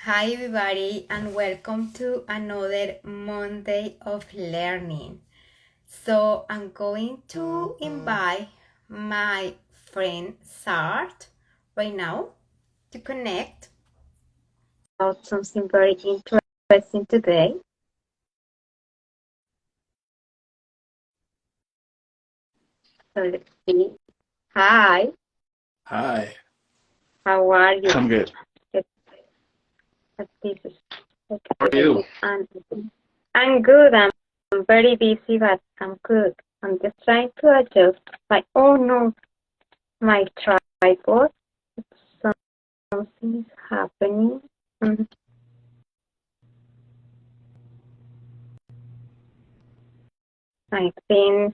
Hi, everybody, and welcome to another Monday of learning. So, I'm going to invite my friend Sartre right now to connect about something very interesting today. So, let's see. Hi, Hi, how are you? I'm good. Let's, this is, How are this you? is I'm good. I'm very busy, but I'm good. I'm just trying to adjust. Like, oh no, my tripod. Something is happening. Mhm. I think,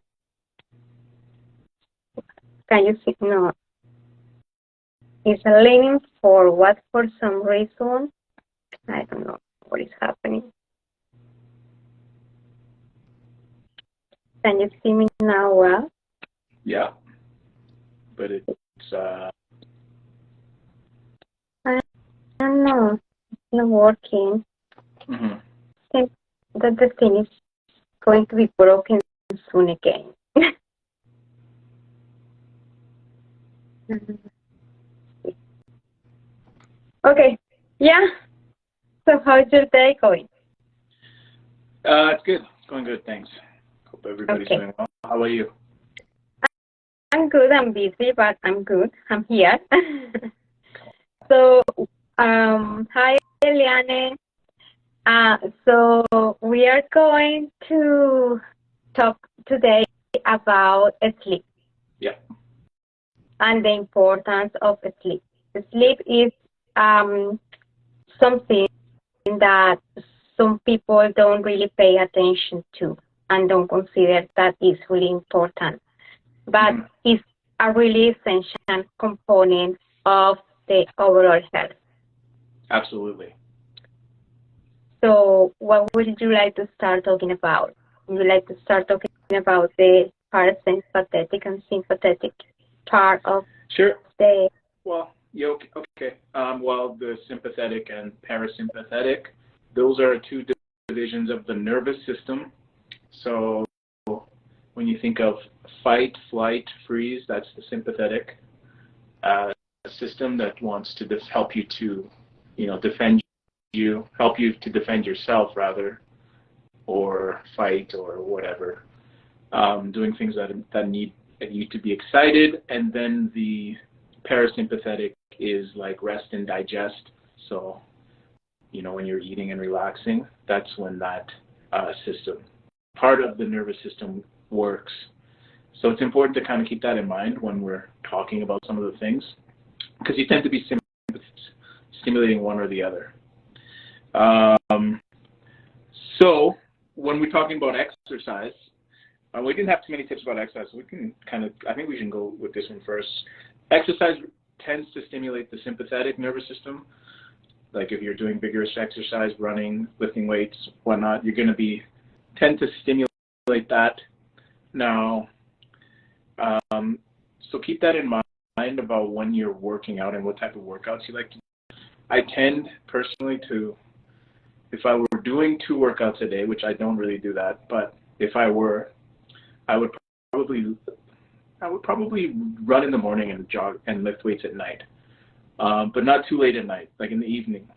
can you see? No, it's leaning forward for some reason. I don't know what is happening. Can you see me now? Well, Yeah, but it's I don't know. It's not working. mhm. I think that the thing is going to be broken soon again. Okay. Yeah. So how's your day going? It's good. It's going good, thanks. Hope everybody's Okay. doing well. How about you? I'm good. I'm busy, but I'm good. I'm here. So, hi, Eliane. So we are going to talk today about sleep Yeah. and the importance of sleep. Sleep is something that some people don't really pay attention to and don't consider that is really important, but Mhm. it's a really essential component of the overall health. Absolutely. So, what would you like to start talking about? Would you like to start talking about the parasympathetic and sympathetic part of Sure. the? Well, yeah, okay. Well, the sympathetic and parasympathetic, those are two divisions of the nervous system. So when you think of fight, flight, freeze, that's the sympathetic system that wants to help you to, defend you, help you to defend yourself rather, or fight or whatever, doing things that need you to be excited. And then the parasympathetic is like rest and digest. So, when you're eating and relaxing, that's when that system, part of the nervous system, works. So it's important to kind of keep that in mind when we're talking about some of the things, because you tend to be stimulating one or the other. Um, so when we're talking about exercise, we didn't have too many tips about exercise, so we can I think we can go with this one first. Exercise tends to stimulate the sympathetic nervous system. Like if you're doing vigorous exercise, running, lifting weights, whatnot, you're going to tend to stimulate that. Now, so keep that in mind about when you're working out and what type of workouts you like to do. I tend personally to, if I were doing 2 workouts a day, which I don't really do that, but if I were, I would probably run in the morning and jog and lift weights at night, but not too late at night, like in the evening.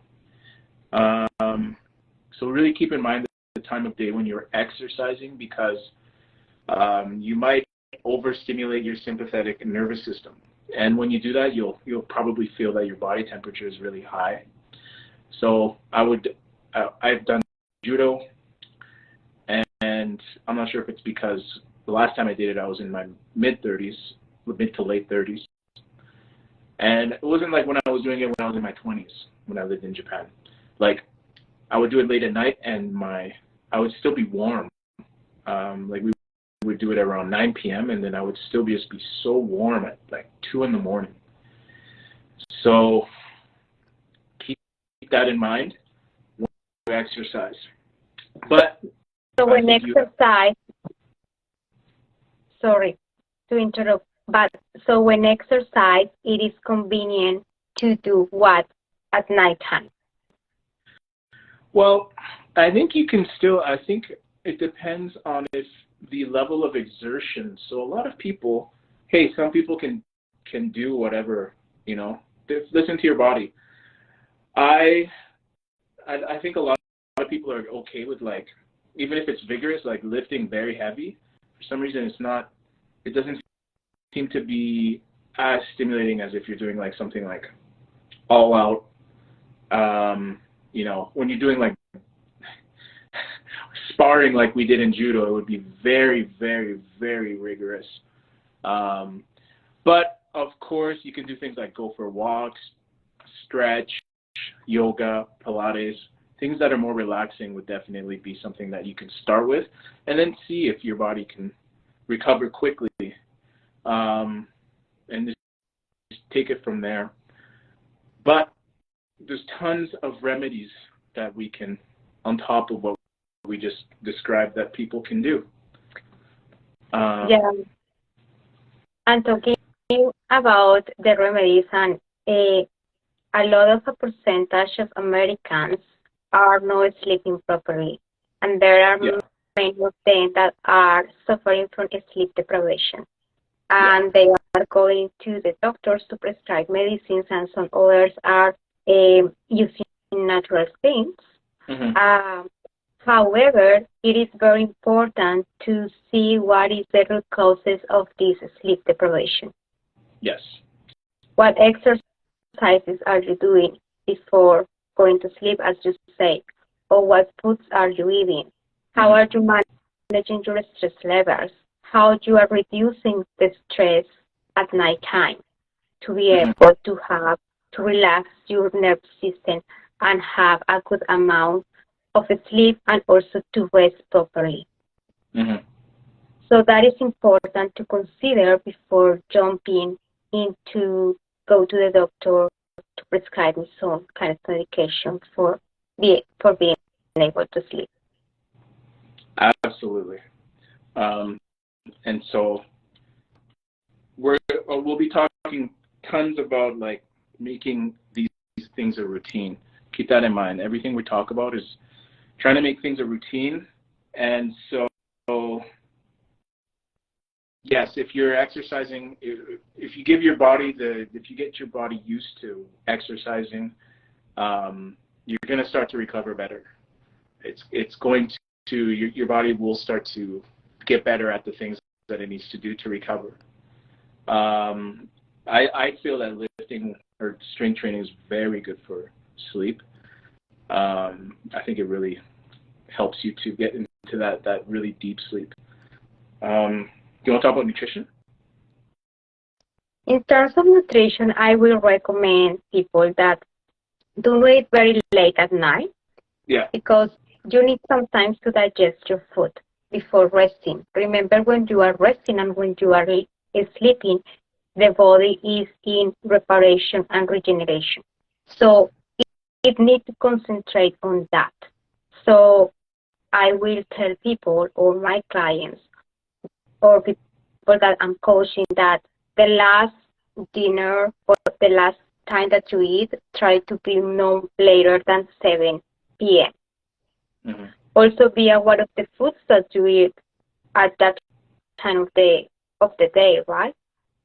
So really keep in mind the time of day when you're exercising, because you might overstimulate your sympathetic nervous system, and when you do that, you'll probably feel that your body temperature is really high. So I've done judo, and I'm not sure if it's because the last time I did it, I was in my mid to late 30s. And it wasn't like when I was doing it when I was in my 20s, when I lived in Japan. Like, I would do it late at night, and I would still be warm. Like, we would do it around 9 p.m., and then I would still just be so warm at like 2 in the morning. So keep that in mind when you exercise. But So I when think you exercise, sorry to interrupt, but so when exercise, it is convenient to do what at nighttime? Well, I think you can still, I think it depends on if the level of exertion. So a lot of people, hey, some people can do whatever, you know, listen to your body. I think a lot of people are okay with, like, even if it's vigorous, like lifting very heavy. For some reason, it doesn't seem to be as stimulating as if you're doing like something like all out. You know, when you're doing like sparring like we did in judo, it would be very, very, very rigorous. But of course, you can do things like go for walks, stretch, yoga, Pilates. Things that are more relaxing would definitely be something that you can start with, and then see if your body can recover quickly, and just take it from there. But there's tons of remedies that we can, on top of what we just described, that people can do. Yeah. And talking about the remedies, and a lot of a percentage of Americans are not sleeping properly, and there are many of them that are suffering from sleep deprivation, and they are going to the doctors to prescribe medicines, and some others are using natural things. However, it is very important to see what is the root causes of this sleep deprivation. Yes. What exercises are you doing before going to sleep, as you say? Or what foods are you eating? How are you managing your stress levels? How you are reducing the stress at night time to be able to relax your nervous system and have a good amount of sleep, and also to rest properly. So that is important to consider before jumping into go to the doctor to prescribe me some kind of medication for being able to sleep. Absolutely. And so we'll be talking tons about like making these things a routine. Keep that in mind. Everything we talk about is trying to make things a routine. And so, yes, if you're exercising, if you get your body used to exercising, you're going to start to recover better. It's going to your body will start to get better at the things that it needs to do to recover. I feel that lifting or strength training is very good for sleep. I think it really helps you to get into that really deep sleep. Do you want to talk about nutrition? In terms of nutrition, I will recommend people that don't eat very late at night. Yeah. Because you need some time to digest your food before resting. Remember, when you are resting and when you are sleeping, the body is in reparation and regeneration. So it needs to concentrate on that. So I will tell people, or my clients, or people that I'm coaching, that the last dinner or the last time that you eat, try to be no later than 7 p.m. Also be aware of the foods that you eat at that time of the day, right?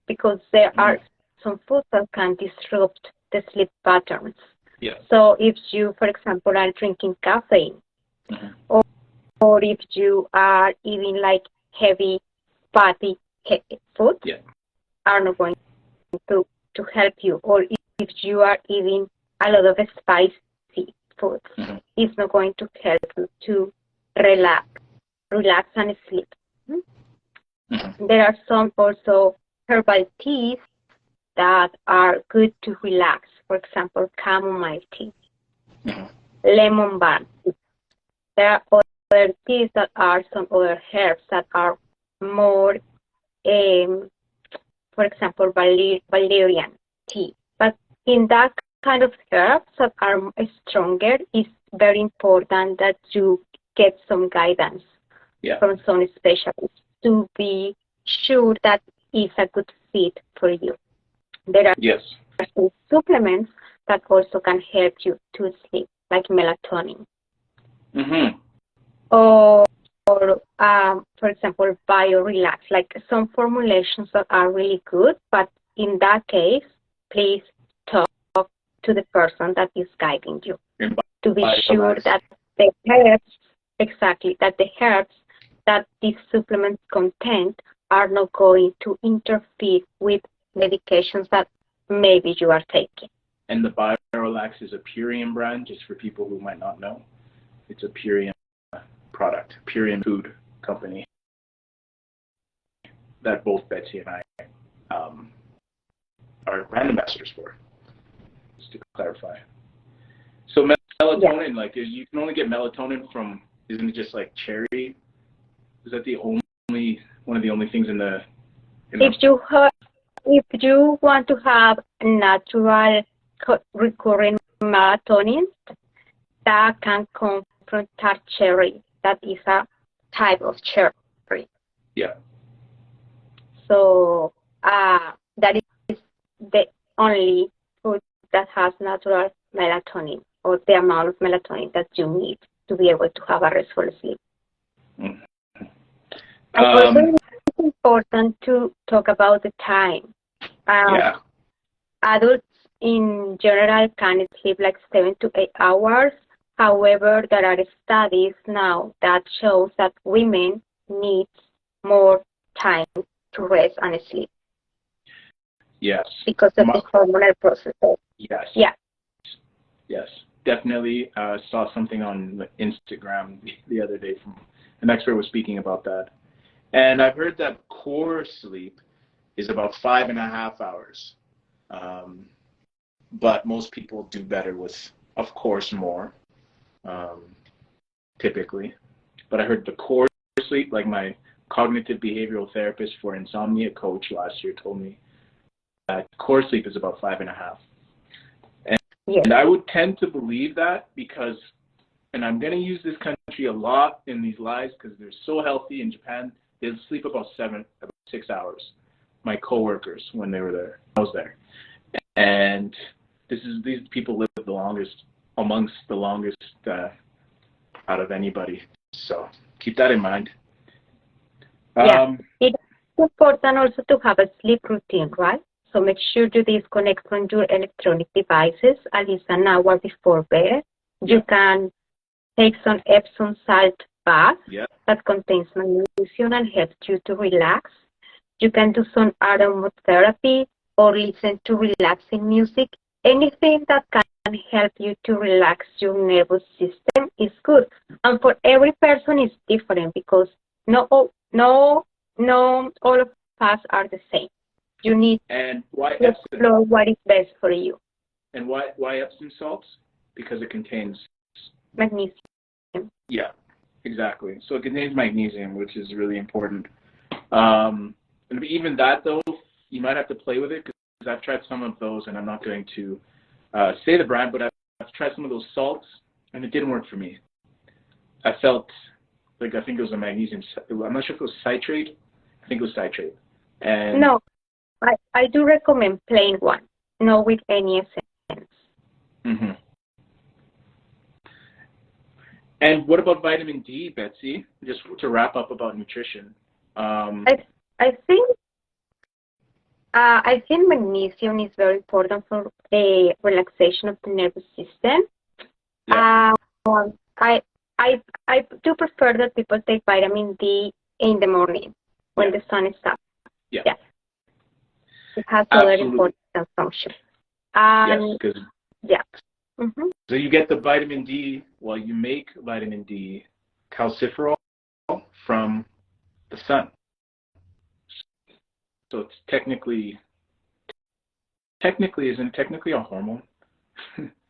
Because there are some foods that can disrupt the sleep patterns. Yeah. So if you, for example, are drinking caffeine, or if you are eating like heavy, fatty food, are not going to help you. Or if you are eating a lot of spicy foods, it's not going to help you to relax and sleep. There are some also herbal teas that are good to relax. For example, chamomile tea, lemon balm. There are other teas that are some other herbs that are more, for example, valerian tea. But in that kind of herbs that are stronger, it's very important that you get some guidance from some specialists to be sure that it's a good fit for you. There are some supplements that also can help you to sleep, like melatonin. Mm-hmm. or for example, BioRelax, like some formulations that are really good, but in that case, please talk to the person that is guiding you to be sure BioRelax. that the herbs, exactly, that the herbs that these supplements contain are not going to interfere with medications that maybe you are taking. And the BioRelax is a Purium brand, just for people who might not know. It's a Purium product, Purium food company that both Betsy and I are brand ambassadors for, just to clarify. So melatonin, like you can only get melatonin from, isn't it just like cherry? Is that the only one of the only things in the? If you want to have natural recurring melatonin, that can come from tart cherry. That is a type of cherry. Yeah. So that is the only food that has natural melatonin, or the amount of melatonin that you need to be able to have a restful sleep. Mm. And also, it's important to talk about the time. Yeah. Adults in general can sleep like 7 to 8 hours. However, there are studies now that shows that women need more time to rest and sleep. Yes. Because of the hormonal process. Yes. Yeah. Yes. Definitely saw something on Instagram the other day from an expert was speaking about that. And I've heard that core sleep is about 5.5 hours. But most people do better with, of course, more, typically. But I heard the core sleep, like my cognitive behavioral therapist for insomnia coach last year told me that core sleep is about 5.5. And I would tend to believe that because, and I'm going to use this country a lot in these lives because they're so healthy in Japan, they sleep about 6 hours. My coworkers, when they were there, I was there. And these people live the longest, amongst the longest out of anybody. So keep that in mind. It's important also to have a sleep routine, right? So make sure you disconnect from your electronic devices at least an hour before bed. You can take some Epsom salt bath that contains magnesium and helps you to relax. You can do some aromatherapy or listen to relaxing music. Anything that can help you to relax your nervous system is good. And for every person it's different because no all of us are the same. You need to explore what is best for you. And why Epsom salts? Because it contains magnesium. Yeah, exactly. So it contains magnesium, which is really important. And even that, though, you might have to play with it because I've tried some of those, and I'm not going to say the brand, but I've tried some of those salts, and it didn't work for me. I felt like I think it was a magnesium. I'm not sure if it was citrate. I think it was citrate. And no, I do recommend plain one, not with any essence. Mm-hmm. And what about vitamin D, Betsy? Just to wrap up about nutrition. I think magnesium is very important for the relaxation of the nervous system. Yeah. I do prefer that people take vitamin D in the morning when the sun is up. Yeah. It has other important function. Yes, because Mm-hmm. So you get the vitamin D, well, you make vitamin D calciferol from the sun. So it's technically isn't it technically a hormone?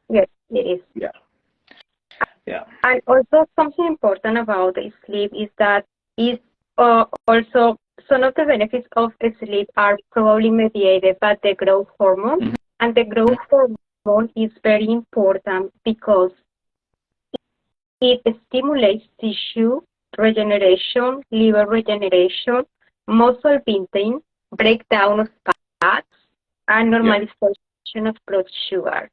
Yes, it is. Yeah. And also something important about the sleep is that also some of the benefits of sleep are probably mediated by the growth hormone. Mm-hmm. And the growth hormone is very important because it stimulates tissue regeneration, liver regeneration, muscle building, breakdown of fats, and normalization of blood sugar.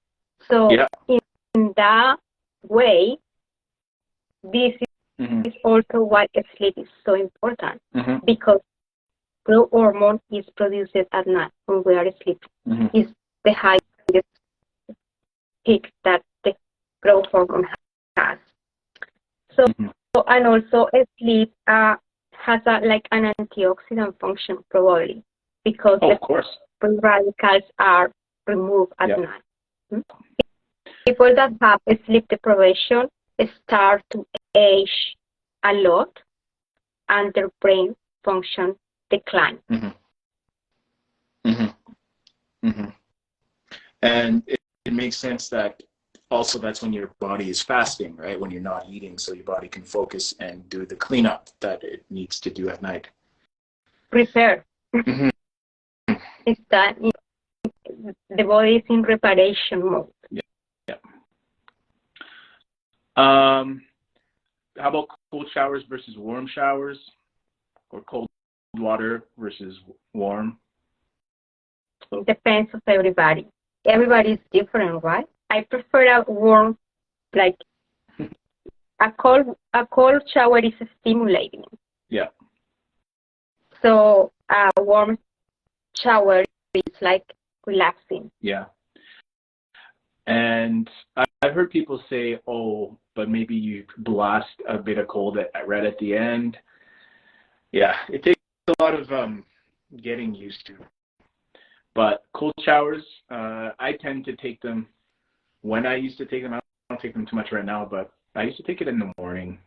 So in that way, this Mm-hmm. is also why sleep is so important, Mm-hmm. because growth hormone is produced at night when we are asleep. Mm-hmm. It's the highest peak that the growth hormone has. So, Mm-hmm. and also sleep has like an antioxidant function probably, because Oh, the of course. free radicals are removed at Yeah. night. People that have sleep deprivation start to age a lot and their brain function decline. Mm-hmm. Mm-hmm. Mm-hmm. And it makes sense that also that's when your body is fasting, right? When you're not eating, so your body can focus and do the cleanup that it needs to do at night. Prepare. Mm-hmm. It's that the body is in reparation mode. Yeah. Yeah. How about cold showers versus warm showers, or cold water versus warm? It depends on everybody. Everybody is different, right? I prefer a warm, like a cold shower is stimulating. Yeah. So a warm shower is like relaxing. Yeah. And I've heard people say, oh, but maybe you blast a bit of cold right at the end. Yeah, it takes a lot of getting used to. But cold showers, I tend to take them when I used to take them. I don't take them too much right now, but I used to take it in the morning,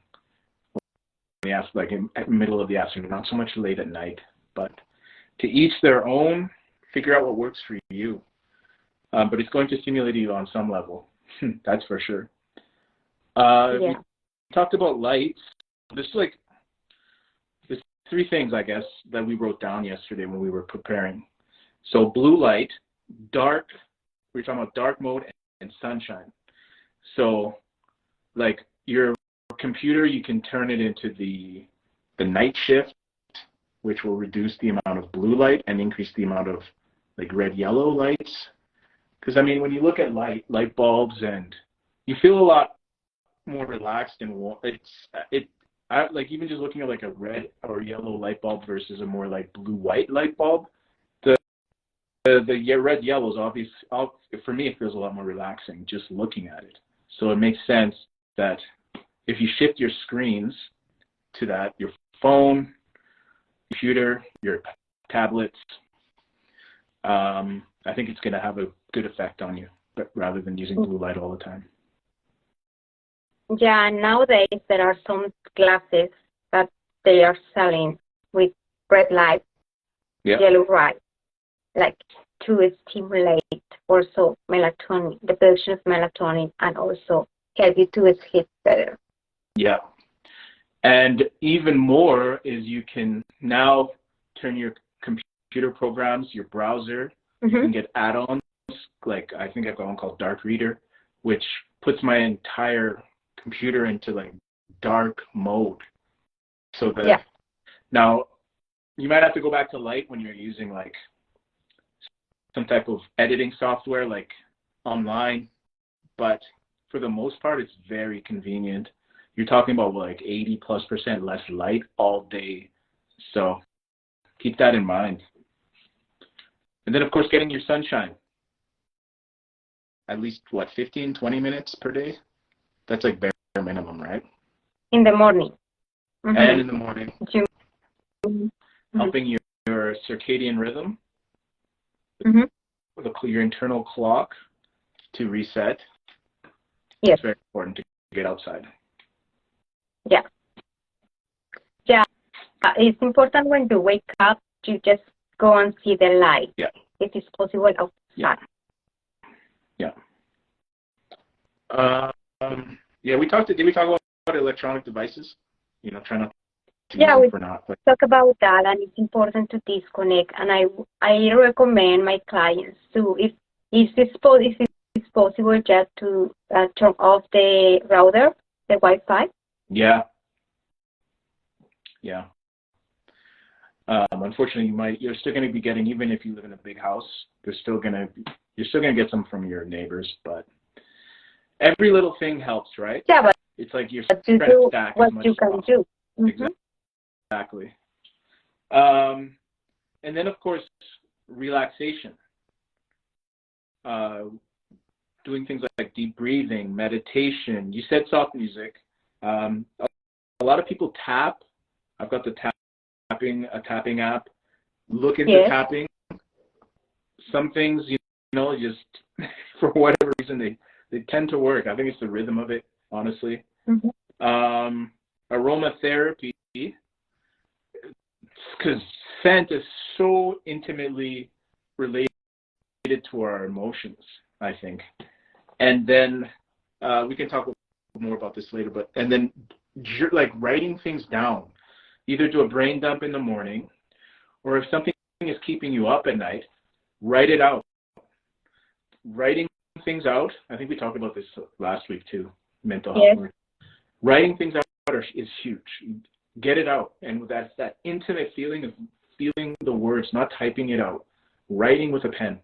like in the middle of the afternoon, not so much late at night. But to each their own, figure out what works for you. But it's going to stimulate you on some level. That's for sure. We talked about lights. There's three things, I guess, that we wrote down yesterday when we were preparing. So blue light, dark, we're talking about dark mode, and sunshine. So like your computer, you can turn it into the night shift, which will reduce the amount of blue light and increase the amount of like red yellow lights. Because I mean, when you look at light bulbs, and you feel a lot more relaxed and warm. I like even just looking at like a red or yellow light bulb versus a more like blue-white light bulb. The red yellow is obvious. For me, it feels a lot more relaxing just looking at it. So it makes sense that if you shift your screens to that, your phone, computer, your tablets, I think it's going to have a good effect on you, but rather than using blue light all the time. Yeah, nowadays there are some glasses that they are selling with red light, yellow light, like to stimulate also melatonin, the production of melatonin, and also help you to sleep better. Yeah. And even more is you can now turn your computer programs, your browser, you can get add-ons, like I think I've got one called Dark Reader, which puts my entire computer into like dark mode. So that now you might have to go back to light when you're using like some type of editing software like online, but for the most part it's very convenient. You're talking about like 80+% less light all day. So keep that in mind. And then of course getting your sunshine. At least 15-20 minutes per day? That's like bare minimum, right? In the morning. And in the morning. Helping your circadian rhythm, your internal clock to reset. Yes. It's very important to get outside. Yeah. Yeah. It's important when you wake up to just go and see the light. Yeah. It is possible outside. Yeah. Yeah. Did we talk about electronic devices? You know, try not to use them for not. But talk about that, and it's important to disconnect. And I recommend my clients to, if it's possible, just to turn off the router, the Wi-Fi. Yeah. Yeah. Unfortunately, you're still going to be getting, even if you live in a big house, you're still going to get some from your neighbors, but every little thing helps, right? Yeah, but It's like you're What you trying to do, stack as what much you as can possible. do. Exactly. And then, of course, relaxation. Doing things like deep breathing, meditation. You said soft music. A lot of people tap. I've got the tapping app. Look into tapping. Some things, just for whatever reason, they tend to work. I think it's the rhythm of it, honestly. Aromatherapy, because scent is so intimately related to our emotions, I think. And then we can talk more about this later, and then like writing things down, either do a brain dump in the morning, or if something is keeping you up at night, write it out. Writing things out, I think we talked about this last week too, mental health. Writing things out is huge. Get it out. And that's that intimate feeling of feeling the words, not typing it out. Writing with a pen.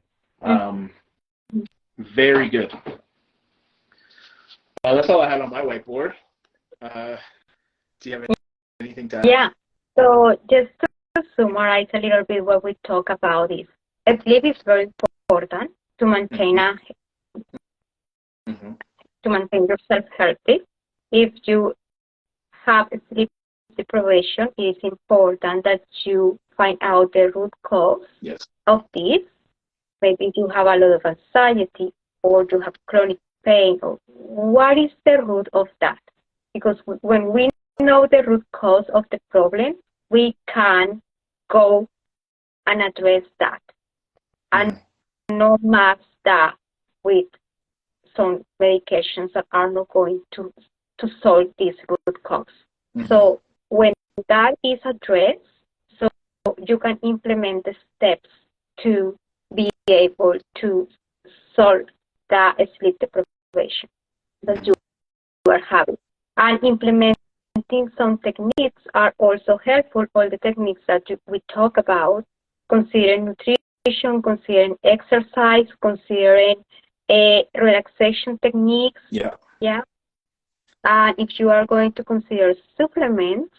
Very good. That's all I had on my whiteboard. Do you have anything to add? Yeah. So just to summarize a little bit what we talk about is sleep is very important to maintain to maintain yourself healthy. If you have sleep deprivation, it is important that you find out the root cause of this. Maybe you have a lot of anxiety, or you have chronic pain, or what is the root of that? Because when we know the root cause of the problem, we can go and address that and not mask that with some medications that are not going to solve this root cause. So when that is addressed, so you can implement the steps to be able to solve the sleep deprivation that you are having. And implementing some techniques are also helpful. All the techniques that we talk about, considering nutrition, considering exercise, considering relaxation techniques. And if you are going to consider supplements,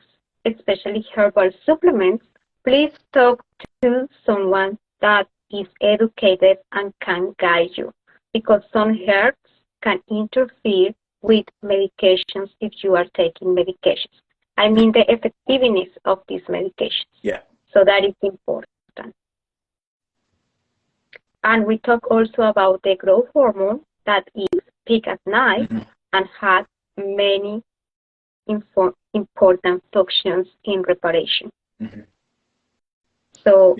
especially herbal supplements, please talk to someone that is educated and can guide you, because some herbs can interfere with medications if you are taking medications. I mean the effectiveness of these medications. So that is important. And we talk also about the growth hormone that is peak at night and has many important functions in reparation. So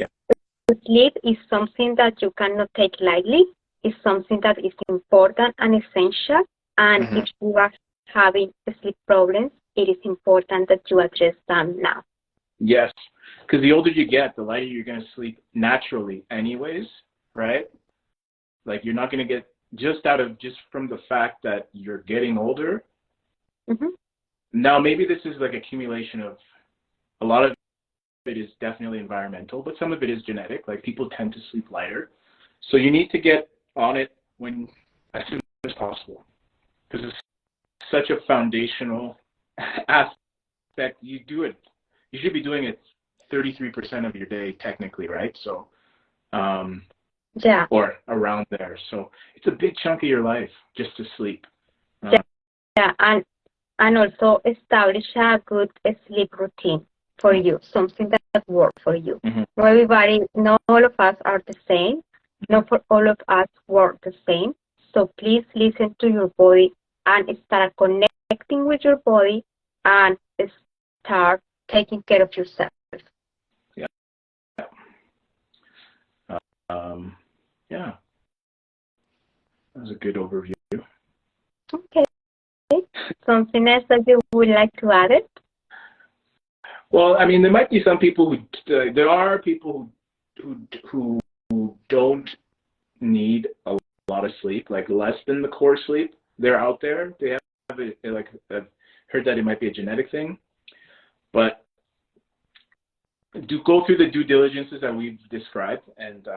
sleep is something that you cannot take lightly. It's something that is important and essential. And if you are having sleep problems, it is important that you address them now. Yes, because the older you get, the lighter you're going to sleep naturally anyways, right? Like you're not going to get, just from the fact that you're getting older. Now, maybe this is like accumulation of, a lot of it is definitely environmental, but some of it is genetic. Like people tend to sleep lighter. So you need to get on it as soon as possible, because it's such a foundational aspect. You should be doing it 33% of your day technically, right? So, or around there. So it's a big chunk of your life just to sleep. And also establish a good sleep routine for you, something that works for you. Not all of us are the same. Not for all of us work the same. So please listen to your body and start connecting with your body and start taking care of yourself. That was a good overview. Okay. Something else that you would like to add it? Well, I mean, there might be some people there are people who don't need a lot of sleep, like less than the core sleep. They're out there. They have I've heard that it might be a genetic thing, but do go through the due diligences that we've described, and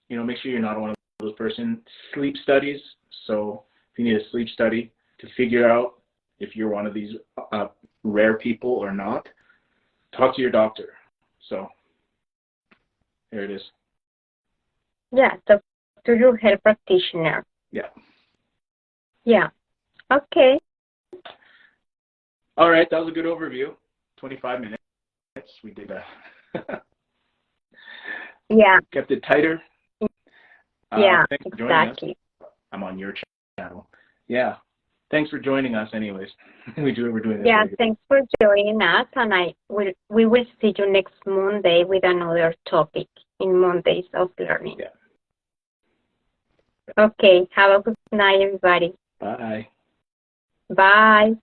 make sure you're not one of those person. Sleep studies. So if you need a sleep study to figure out if you're one of these rare people or not, talk to your doctor. So there it is. Yeah, talk to your health practitioner. Yeah. Yeah. Okay. All right, that was a good overview. 25 minutes. We did Yeah. kept it tighter. Yeah, thanks for joining exactly. us. I'm on your channel. Yeah. Thanks for joining us anyways. We're doing this. Yeah, thanks for joining us, and we will see you next Monday with another topic in Mondays of Learning. Yeah. Okay, have a good night, everybody. Bye. Bye.